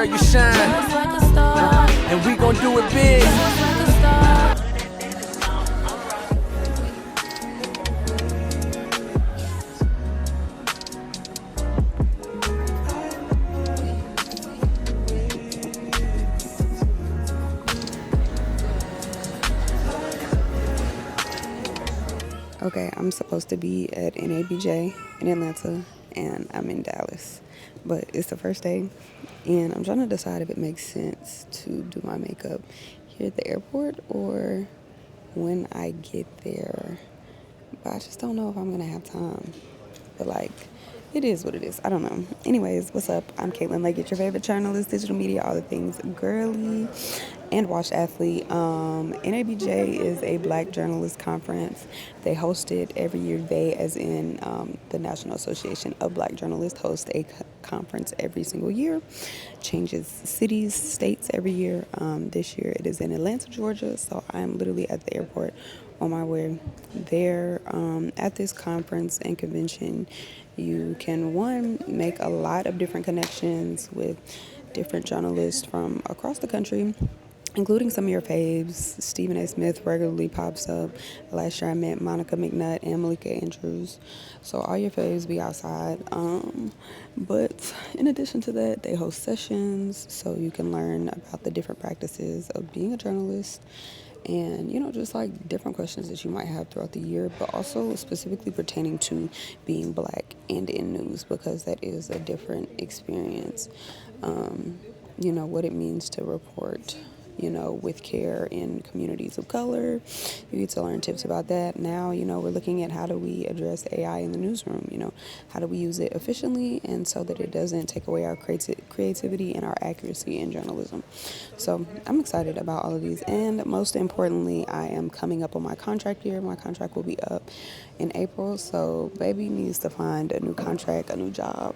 girl, you shine. And we gon' do it big. Okay, I'm supposed to be at NABJ in Atlanta, and I'm in Dallas. But it's the first day, and I'm trying to decide if it makes sense to do my makeup here at the airport or when I get there. But I just don't know if I'm going to have time. But, like, it is what it is. I don't know. Anyways, what's up? I'm Caitlin Leggett, your favorite journalist, digital media, all the things girly, and washed athlete. NABJ is a Black Journalist Conference. They host it every year. They, as in the National Association of Black Journalists, host a conference every single year. Changes cities, states every year. This year it is in Atlanta, Georgia. So I'm literally at the airport on my way there. At this conference and convention, you can, one, make a lot of different connections with different journalists from across the country, including some of your faves. Stephen A. Smith regularly pops up. Last year I met Monica McNutt and Malika Andrews. So all your faves be outside. But in addition to that, they host sessions so you can learn about the different practices of being a journalist. And, just like different questions that you might have throughout the year, but also specifically pertaining to being Black and in news, because that is a different experience. What it means to report, with care in communities of color. You get to learn tips about that. Now, we're looking at how do we address AI in the newsroom, how do we use it efficiently and so that it doesn't take away our creativity and our accuracy in journalism. So I'm excited about all of these. And most importantly, I am coming up on my contract year. My contract will be up in April. So baby needs to find a new contract, a new job.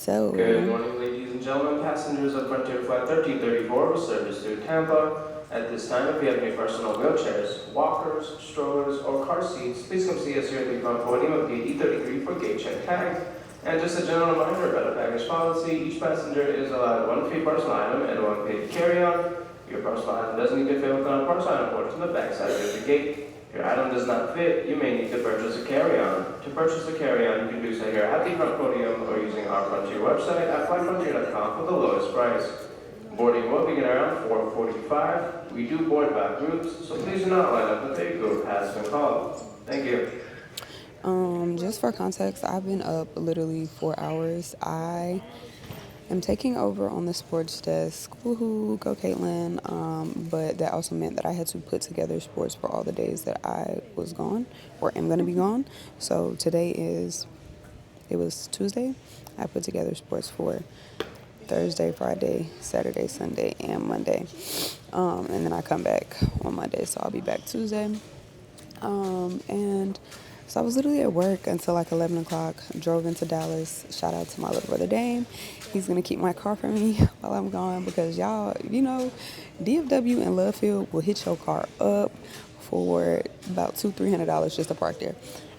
Good morning, ladies and gentlemen, passengers of Frontier Flight 1334 with service to Tampa. At this time, if you have any personal wheelchairs, walkers, strollers, or car seats, please come see us here at the front podium of gate E33 for gate check tags. And just a general reminder about a baggage policy, each passenger is allowed one free personal item and one paid carry-on. Your personal item does need to fit within a parcel item porch on the back side of the gate. If your item does not fit, you may need to purchase a carry-on. To purchase a carry-on, you can do so here at the front podium or using our Frontier website at flyfrontier.com for the lowest price. Boarding will begin around 4:45. We do board by groups, so please do not line up if a group has been called. Thank you. Just for context, I've been up literally 4 hours. I am taking over on the sports desk. Woohoo, go Caitlin. But that also meant that I had to put together sports for all the days that I was gone or am going to be gone. So it was Tuesday. I put together sports for Thursday, Friday, Saturday, Sunday, and Monday. And then I come back on Monday, so I'll be back Tuesday. And so I was literally at work until like 11 o'clock, drove into Dallas. Shout out to my little brother Dame. He's going to keep my car for me while I'm gone because y'all, DFW and Love Field will hit your car up for about $200-300 just to park there.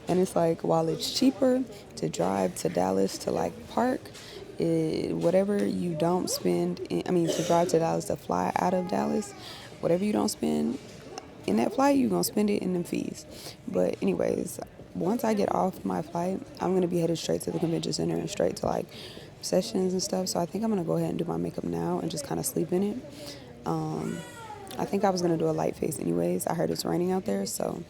And it's like, while it's cheaper to drive to Dallas to like park, whatever you don't spend, to drive to Dallas to fly out of Dallas, whatever you don't spend in that flight, you're going to spend it in them fees. But anyways, once I get off my flight, I'm going to be headed straight to the convention center and straight to like sessions and stuff. So I think I'm going to go ahead and do my makeup now and just kind of sleep in it. I think I was going to do a light face anyways. I heard it's raining out there, so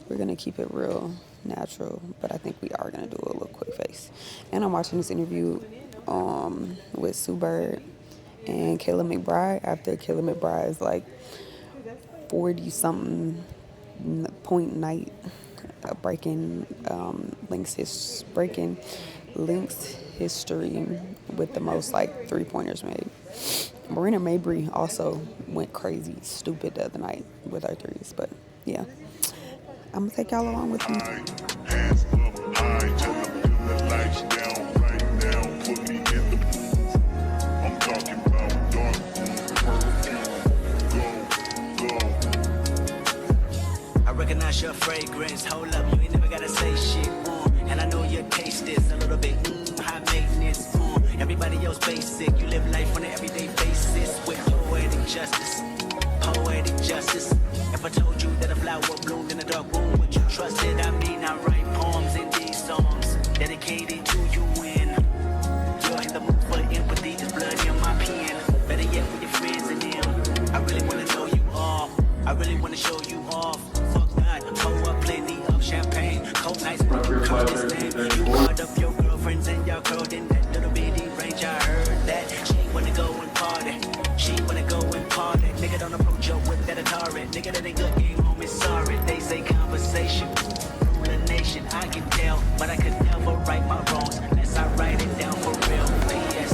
we're going to keep it real natural. But I think we are going to do a little quick face. And I'm watching this interview with Sue Bird and Kayla McBride after Kayla McBride is like 40-something point night breaking links history with the most like 3-pointers made. Marina Mabry also went crazy stupid the other night with her threes, but yeah, I'm gonna take y'all along with me. Hands up high, tell them put the lights down right now, put me in the mood. I'm talking about dark perfume, go. I recognize your fragrance, hold up, you ain't never gotta say shit, and I know your taste is a little bit high maintenance, every everybody else basic. You live life on an everyday basis with poetic justice. Poetic justice. If I told you that a flower bloomed in a dark room, would you trust it? I mean, I write poems in these songs dedicated to you when you're in the mood for empathy. There's blood in my pen. Better yet, with your friends and them. I really wanna know you all. I really wanna show you off. Fuck that. Pour up plenty of champagne. Cold nights, you called up your girlfriends and y'all curled in that little bitty range. I heard that she wanna go and party. She wanna go and party. Nigga don't approach your whip that Atari. Nigga that ain't good game home is sorry. They say conversation rule a nation. I can tell, but I could never right my wrongs unless I write it down for real. Yes.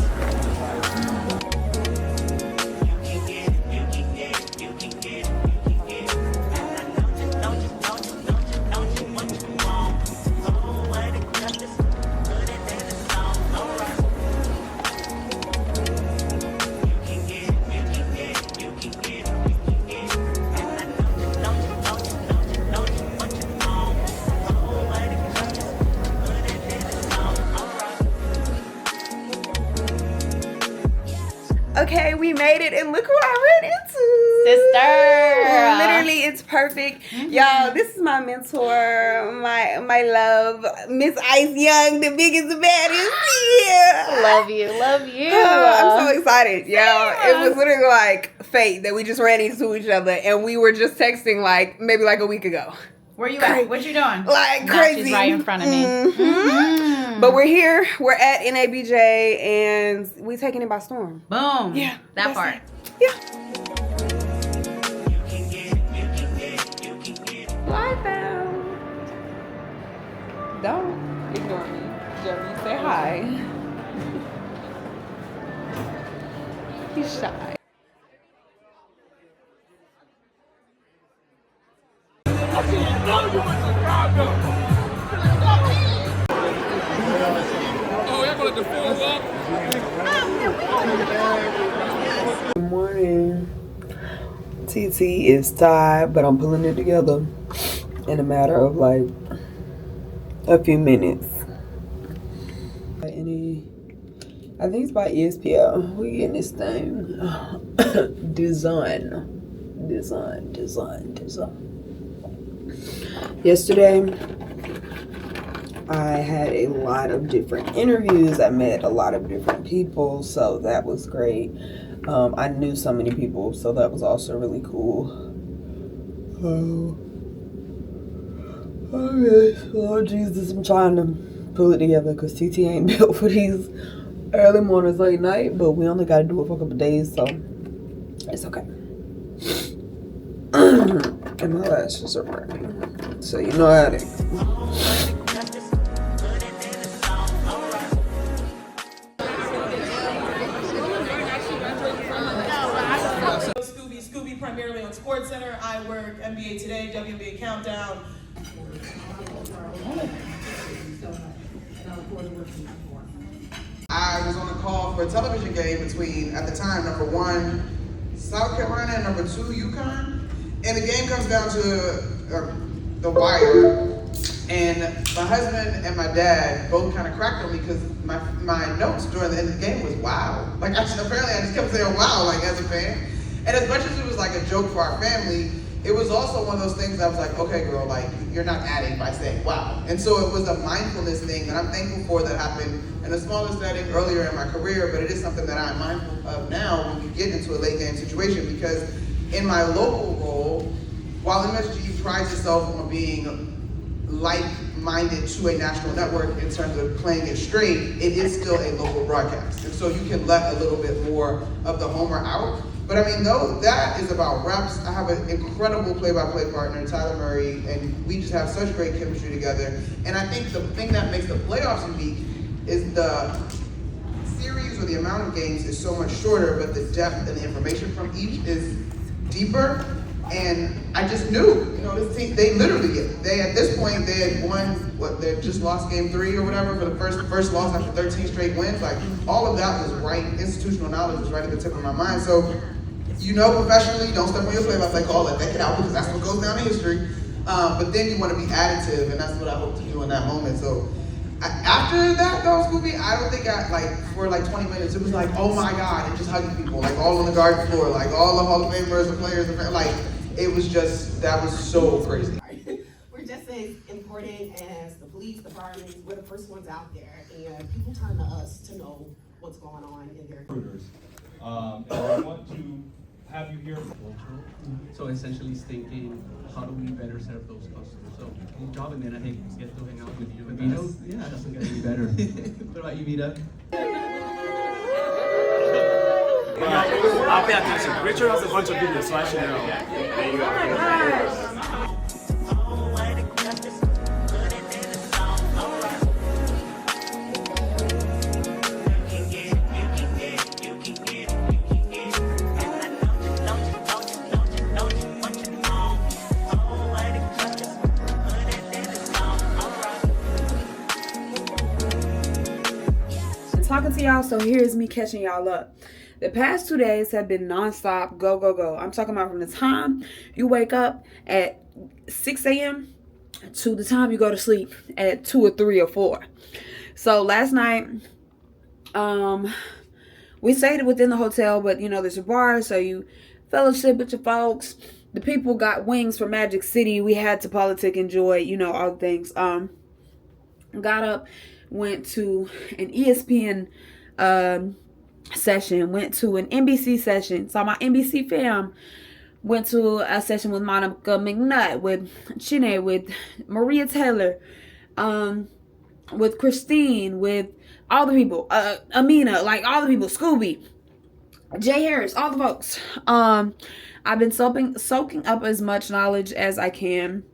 Okay, we made it, and look who I ran into. Sister. Literally, it's perfect. Y'all, this is my mentor, my love, Miss Ice Young, the biggest, the baddest. Yeah. Love you. I'm so excited, y'all. It was literally like fate that we just ran into each other, and we were just texting maybe a week ago. Where you at? What you doing? Like now crazy. She's right in front of me. Mm-hmm. But we're here. We're at NABJ, and we taking it by storm. Boom. Yeah. That part. Yeah. Bye, fam. Don't ignore me. Jeremy, say hi. He's shy. Good morning. TT is tired, but I'm pulling it together in a matter of a few minutes. I think it's by ESPN. We getting this thing. Design. Yesterday, I had a lot of different interviews. I met a lot of different people, so that was great. I knew so many people, so that was also really cool. Oh Jesus, I'm trying to pull it together because TT ain't built for these early mornings, late night, but we only got to do it for a couple days, so it's okay. And my lashes are burning, so you know how it is. Scooby primarily on SportsCenter. I work NBA Today, WNBA Countdown. I was on a call for a television game between, at the time, number 1, South Carolina, and number 2, UConn. And the game comes down to the wire. And my husband and my dad both kind of cracked on me because my notes during the end of the game was wow. Apparently I just kept saying wow, as a fan. And as much as it was a joke for our family, it was also one of those things that I was like, okay, girl, you're not adding by saying wow. And so it was a mindfulness thing that I'm thankful for that happened in a smaller setting earlier in my career, but it is something that I'm mindful of now when you get into a late game situation, because in my local role, while MSG prides itself on being like-minded to a national network in terms of playing it straight, it is still a local broadcast. And so you can let a little bit more of the homer out. But though that is about reps, I have an incredible play-by-play partner, Tyler Murray, and we just have such great chemistry together. And I think the thing that makes the playoffs unique is the series or the amount of games is so much shorter, but the depth and the information from each is deeper. And I just knew, this team, they at this point, they had won, they had just lost game 3 or whatever for the first loss after 13 straight wins. All of that was right, institutional knowledge was right at the tip of my mind. So, professionally, don't step on your play-by-play call, let that get out, because that's what goes down in history. But then you want to be additive, and that's what I hope to do in that moment. So, After that, though, Scooby, I don't think for like 20 minutes, it was like, oh my God, and just hugging people, like all on the garden floor, like all the Hall of Famers, the players, like, it was just, that was so crazy. We're just as important as the police departments. We're the first ones out there, and people turn to us to know what's going on in their recruiters. And I want to have you here. So essentially thinking, how do we better serve those customers? So good job, and then I think we get to hang out with you. With Vito? Yeah, it doesn't get any better. What about you, Vito? I'll pay attention. Richard has a bunch of videos, so I should know. There you go. Oh my gosh. Talking to y'all, so here's me catching y'all up. The past 2 days have been nonstop go, go, go. I'm talking about from the time you wake up at 6 a.m. to the time you go to sleep at 2 or 3 or 4. So last night, we stayed within the hotel, but you know, there's a bar, so you fellowship with your folks. The people got wings from Magic City. We had to politic, enjoy, you know, all the things. Got up, went to an ESPN session, went to an NBC session, saw my NBC fam, went to a session with Monica McNutt, with Chine, with Maria Taylor, with Christine, with all the people, Amina, like all the people, Scooby, Jay Harris, all the folks. I've been soaking up as much knowledge as I can.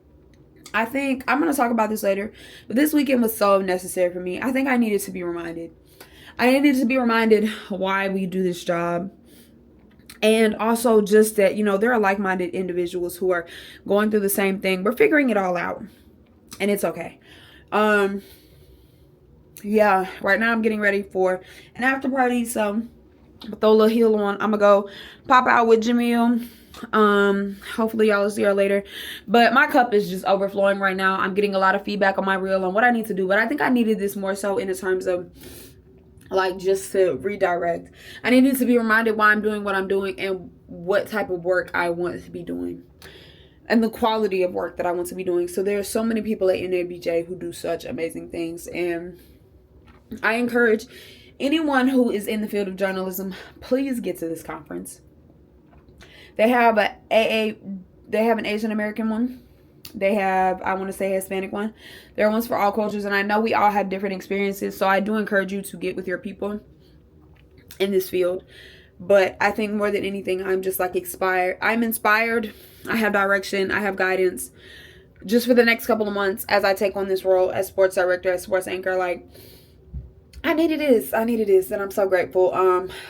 I think I'm going to talk about this later, but this weekend was so necessary for me. I think I needed to be reminded. I needed to be reminded why we do this job. And also just that, you know, there are like-minded individuals who are going through the same thing. We're figuring it all out, and it's okay. Yeah, right now I'm getting ready for an after party, so I'll throw a little heel on. I'm going to go pop out with Jamil. Hopefully y'all will see her later, but my cup is just overflowing right now. I'm getting a lot of feedback on my reel on what I need to do, but I think I needed this more so in the terms of like just to redirect. I needed to be reminded why I'm doing what I'm doing and what type of work I want to be doing and the quality of work that I want to be doing. So there are so many people at NABJ who do such amazing things, and I encourage anyone who is in the field of journalism, please get to this conference. They have they have an Asian American one. They have, I want to say, a Hispanic one. There are ones for all cultures, and I know we all have different experiences, so I do encourage you to get with your people in this field. But I think more than anything, I'm just like inspired. I'm inspired. I have direction. I have guidance. Just for the next couple of months as I take on this role as sports director, as sports anchor, like, I needed this, and I'm so grateful.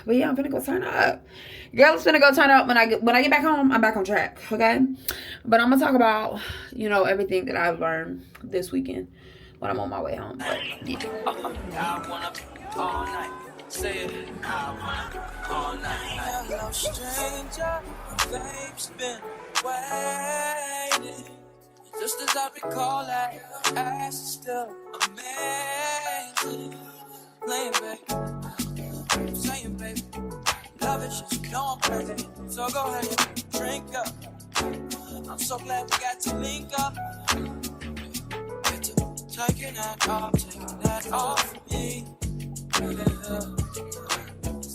But yeah, I'm gonna go turn up. Girl's gonna go turn up when I get back home. I'm back on track, okay? But I'm gonna talk about, you know, everything that I've learned this weekend when I'm on my way home. But, yeah. I wanna be all night. Say it. I wanna be all night. Hello, stranger. Babe's been waiting. Just as I recall that, ass is still amazing. Playing, babe. Saying, baby. Love it, shit, you know I'm crazy. So go ahead and drink up. I'm so glad we got to link up. Get to taking that off me. Yeah.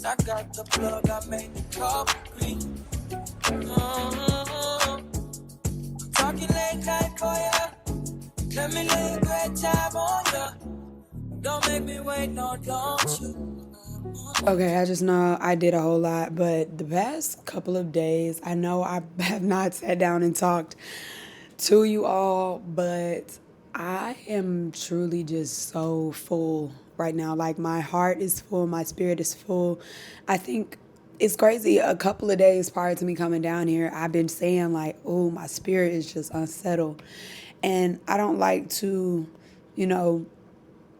I got the plug, I made the coffee. Talking late night for ya. Let me lay a great time on ya. Don't make me wait, no, don't you? Okay, I just know I did a whole lot, but the past couple of days, I know I have not sat down and talked to you all, but I am truly just so full right now. Like, my heart is full, my spirit is full. I think it's crazy. A couple of days prior to me coming down here, I've been saying like, oh, my spirit is just unsettled. And I don't like to, you know,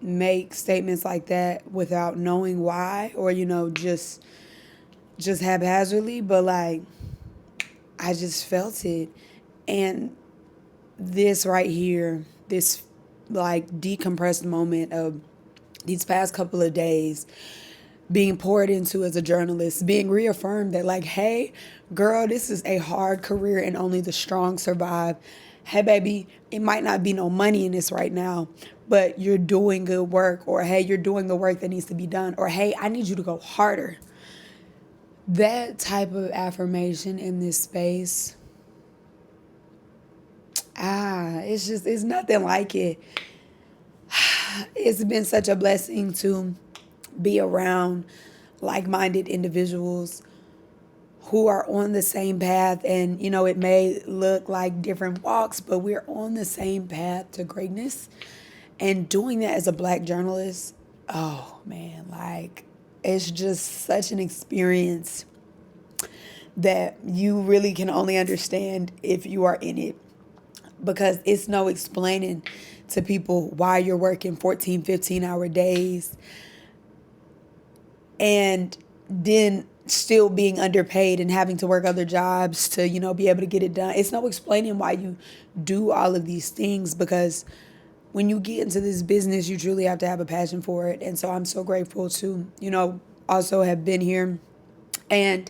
make statements like that without knowing why, or, you know, just haphazardly, but like, I just felt it. And this right here, this like decompressed moment of these past couple of days being poured into as a journalist, being reaffirmed that like, hey, girl, this is a hard career and only the strong survive. Hey, baby, it might not be no money in this right now, but you're doing good work. Or, hey, you're doing the work that needs to be done. Or, hey, I need you to go harder. That type of affirmation in this space, it's nothing like it. It's been such a blessing to be around like-minded individuals who are on the same path. And, you know, it may look like different walks, but we're on the same path to greatness. And doing that as a Black journalist, oh man, like, it's just such an experience that you really can only understand if you are in it, because it's no explaining to people why you're working 14, 15-hour days and then still being underpaid and having to work other jobs to, you know, be able to get it done. It's no explaining why you do all of these things, because when you get into this business, you truly have to have a passion for it. And so I'm so grateful to, you know, also have been here and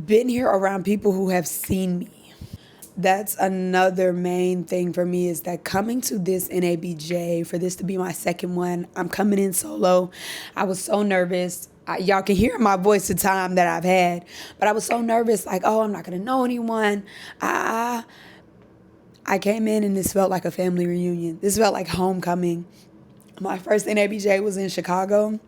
been here around people who have seen me. That's another main thing for me, is that coming to this NABJ, for this to be my second one, I'm coming in solo. I was so nervous. Y'all can hear my voice the time that I've had, but I was so nervous, like, oh, I'm not going to know anyone. I came in and this felt like a family reunion. This felt like homecoming. My first NABJ was in Chicago.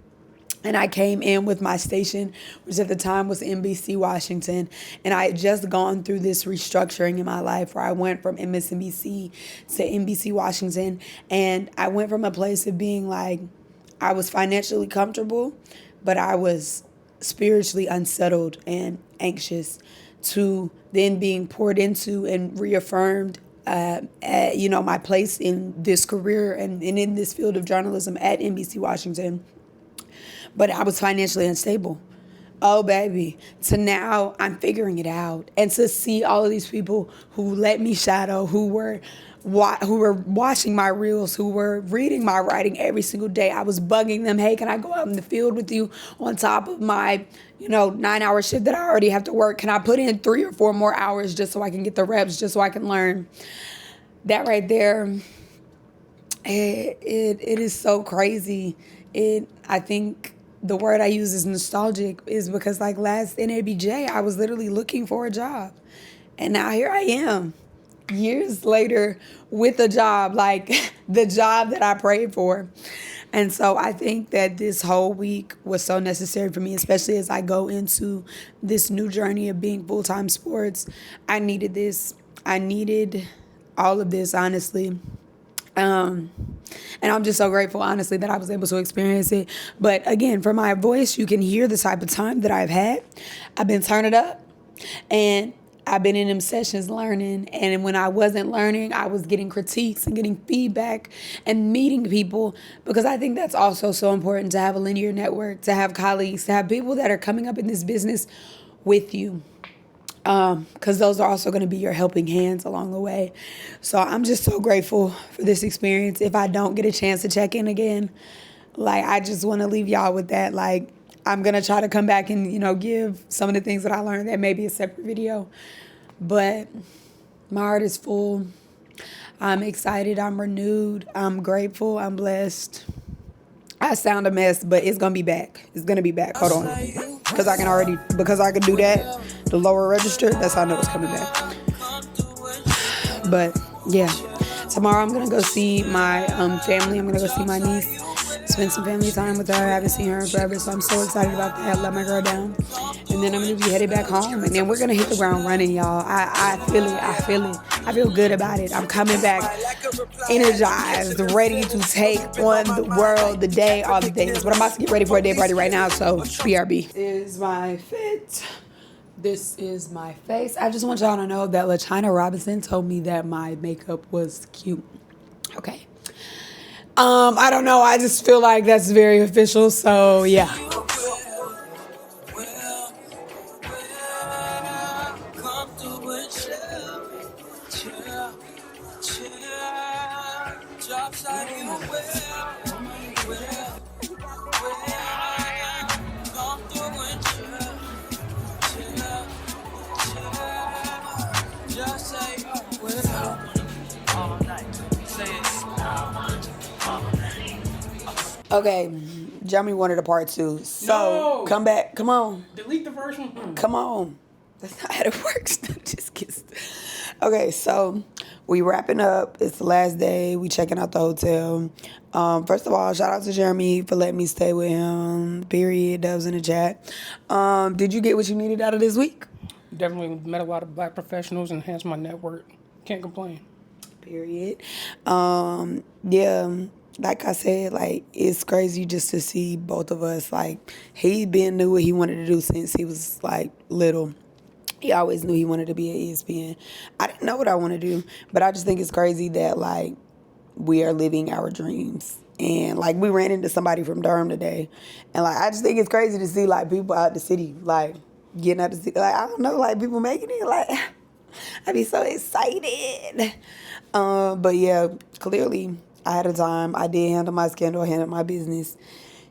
And I came in with my station, which at the time was NBC Washington. And I had just gone through this restructuring in my life where I went from MSNBC to NBC Washington. And I went from a place of being like, I was financially comfortable, but I was spiritually unsettled and anxious, to then being poured into and reaffirmed you know, my place in this career and in this field of journalism at NBC Washington. But I was financially unstable. Oh, baby. So now I'm figuring it out. And to see all of these people who let me shadow, who were watching my reels, who were reading my writing every single day. I was bugging them, hey, can I go out in the field with you on top of my, 9-hour shift that I already have to work? Can I put in 3 or 4 more hours just so I can get the reps, just so I can learn? That right there, it is so crazy. I think the word I use is nostalgic, is because like last NABJ, I was literally looking for a job. And now here I am, years later, with a job, like the job that I prayed for. And so I think that this whole week was so necessary for me, especially as I go into this new journey of being full-time sports. I needed this. I needed all of this, honestly. And I'm just so grateful, honestly, that I was able to experience it. But again, for my voice, you can hear the type of time that I've had. I've been turning up, and I've been in them sessions learning. And when I wasn't learning, I was getting critiques and getting feedback and meeting people, because I think that's also so important, to have a linear network, to have colleagues, to have people that are coming up in this business with you. Because those are also going to be your helping hands along the way. So I'm just so grateful for this experience. If I don't get a chance to check in again, like, I just want to leave y'all with that. Like, I'm going to try to come back and, give some of the things that I learned. That may be a separate video. But my heart is full. I'm excited. I'm renewed. I'm grateful. I'm blessed. I sound a mess, but it's going to be back. It's going to be back. Hold on. Because I can do that. The lower register, that's how I know it's coming back. But yeah, tomorrow I'm gonna go see my family. I'm gonna go see my niece, spend some family time with her. I haven't seen her in forever, so I'm so excited about that. Let my girl down. And then I'm gonna be headed back home, and then we're gonna hit the ground running, y'all. I feel it. I feel good about it. I'm coming back energized, ready to take on the world, the day, all the things. But I'm about to get ready for a day party right now, so BRB. This is my fit. This is my face. I just want y'all to know that LaChina Robinson told me that my makeup was cute. Okay. I don't know. I just feel like that's very official. So yeah. Okay, Jamie wanted a part 2. So, come back. Come on. Delete the first one. Come on. That's not how it works. Just kidding. Okay, so we wrapping up. It's the last day. We checking out the hotel. First of all, shout out to Jeremy for letting me stay with him. Period. Dubs in the chat. Did you get what you needed out of this week? Definitely met a lot of black professionals, enhanced my network. Can't complain. Period. Yeah, like I said, like, it's crazy just to see both of us. Like, he knew what he wanted to do since he was, like, little. He always knew he wanted to be at ESPN. I didn't know what I want to do, but I just think it's crazy that, like, we are living our dreams. And, like, we ran into somebody from Durham today. And, like, I just think it's crazy to see, like, people out the city, like, getting out the city. Like, I don't know, like, people making it. Like, I'd be so excited. But, yeah, clearly I had a time. I did handle my scandal, handle my business.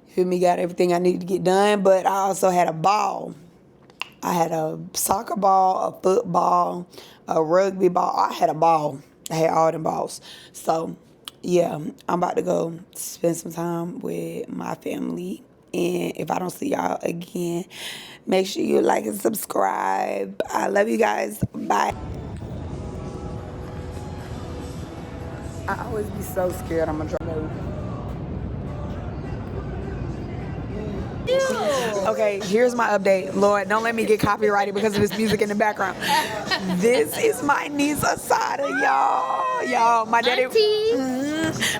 You feel me? Got everything I needed to get done. But I also had a ball. I had a soccer ball, a football, a rugby ball. I had a ball. I had all them balls. So, yeah, I'm about to go spend some time with my family. And if I don't see y'all again, make sure you like and subscribe. I love you guys. Bye. I always be so scared I'm going to drop. Okay, here's my update. Lord, don't let me get copyrighted because of this music in the background. This is my niece Asada, y'all. My daddy,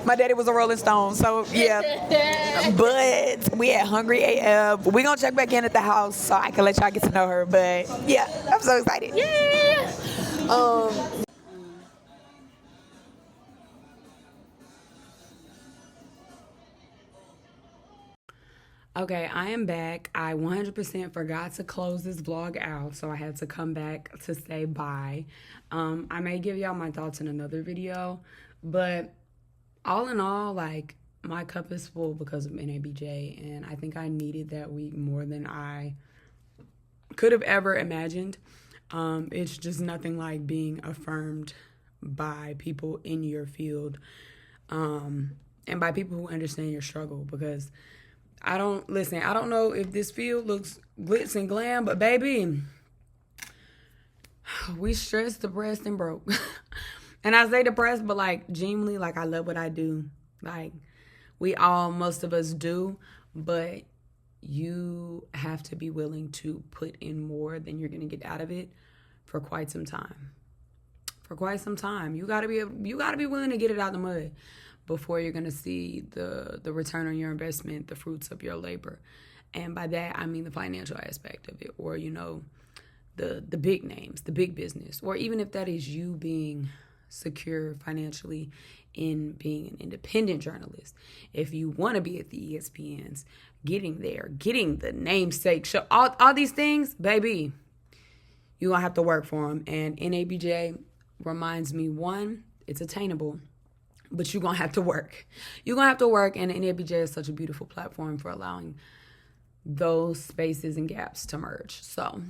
my daddy was a Rolling Stone, so yeah. But we at Hungry AF. We gonna check back in at the house so I can let y'all get to know her. But yeah, I'm so excited. Yeah. Okay, I am back. I 100% forgot to close this vlog out, so I had to come back to say bye. I may give y'all my thoughts in another video, but all in all, like, my cup is full because of NABJ, and I think I needed that week more than I could have ever imagined. It's just nothing like being affirmed by people in your field, and by people who understand your struggle, because I don't know if this field looks glitz and glam, but baby, we stressed, depressed, and broke. And I say depressed, but like, genuinely, like, I love what I do. Like, most of us do, but you have to be willing to put in more than you're going to get out of it for quite some time. You gotta be willing to get it out of the mud before you're going to see the return on your investment, the fruits of your labor. And by that, I mean the financial aspect of it, or, you know, the big names, the big business, or even if that is you being secure financially in being an independent journalist. If you want to be at the ESPNs, getting there, getting the namesake show, all these things, baby, you're going to have to work for them. And NABJ reminds me, one, it's attainable, but you're going to have to work. You're going to have to work, and NABJ is such a beautiful platform for allowing those spaces and gaps to merge. So,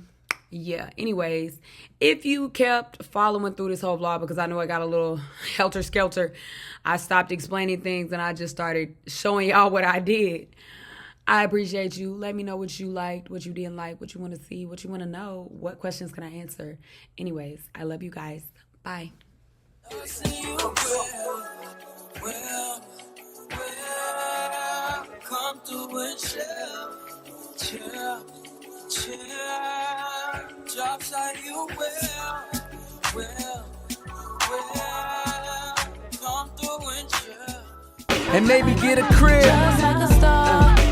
yeah. Anyways, if you kept following through this whole vlog, because I know I got a little helter-skelter, I stopped explaining things and I just started showing y'all what I did. I appreciate you. Let me know what you liked, what you didn't like, what you want to see, what you want to know, what questions can I answer. Anyways, I love you guys. Bye. Come through and chill. Drops like you will. Come through and chill. And maybe get a crib.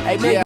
Hey, maybe